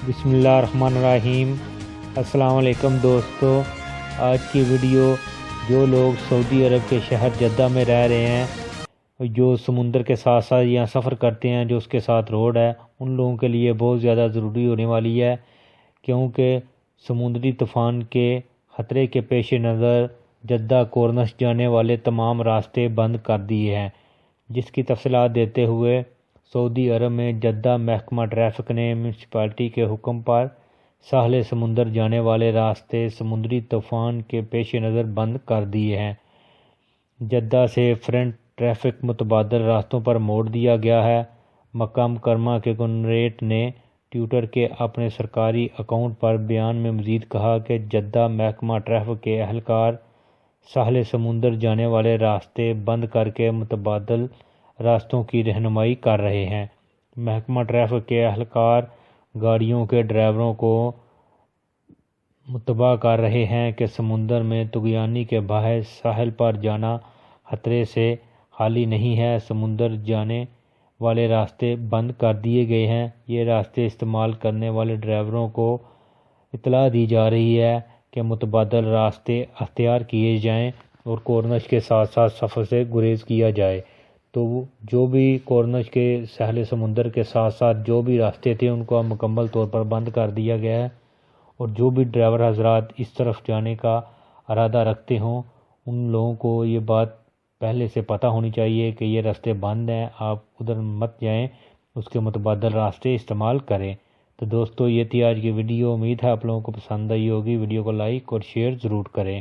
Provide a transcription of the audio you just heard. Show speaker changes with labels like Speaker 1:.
Speaker 1: بسم اللہ الرحمن الرحیم۔ السلام علیکم دوستو، آج کی ویڈیو جو لوگ سعودی عرب کے شہر جدہ میں رہ رہے ہیں، جو سمندر کے ساتھ ساتھ یہاں سفر کرتے ہیں، جو اس کے ساتھ روڈ ہے، ان لوگوں کے لیے بہت زیادہ ضروری ہونے والی ہے، کیونکہ سمندری طوفان کے خطرے کے پیش نظر جدہ کورنش جانے والے تمام راستے بند کر دیے ہیں، جس کی تفصیلات دیتے ہوئے سعودی عرب میں جدہ محکمہ ٹریفک نے میونسپلٹی کے حکم پر ساحل سمندر جانے والے راستے سمندری طوفان کے پیش نظر بند کر دیے ہیں۔ جدہ سے فرنٹ ٹریفک متبادل راستوں پر موڑ دیا گیا ہے۔ مکہ مکرمہ کے گورنریٹ نے ٹویٹر کے اپنے سرکاری اکاؤنٹ پر بیان میں مزید کہا کہ جدہ محکمہ ٹریفک کے اہلکار ساحل سمندر جانے والے راستے بند کر کے متبادل راستوں کی رہنمائی کر رہے ہیں۔ محکمہ ٹریفک کے اہلکار گاڑیوں کے ڈرائیوروں کو متبع کر رہے ہیں کہ سمندر میں طغیانی کے باعث ساحل پر جانا خطرے سے خالی نہیں ہے۔ سمندر جانے والے راستے بند کر دیے گئے ہیں۔ یہ راستے استعمال کرنے والے ڈرائیوروں کو اطلاع دی جا رہی ہے کہ متبادل راستے اختیار کیے جائیں اور کورنش کے ساتھ ساتھ سفر سے گریز کیا جائے۔ تو جو بھی کورنش کے ساحل سمندر کے ساتھ ساتھ جو بھی راستے تھے ان کو مکمل طور پر بند کر دیا گیا ہے، اور جو بھی ڈرائیور حضرات اس طرف جانے کا ارادہ رکھتے ہوں ان لوگوں کو یہ بات پہلے سے پتہ ہونی چاہیے کہ یہ راستے بند ہیں، آپ ادھر مت جائیں، اس کے متبادل راستے استعمال کریں۔ تو دوستو، یہ تھی آج کی ویڈیو، امید ہے آپ لوگوں کو پسند آئی ہوگی۔ ویڈیو کو لائک اور شیئر ضرور کریں۔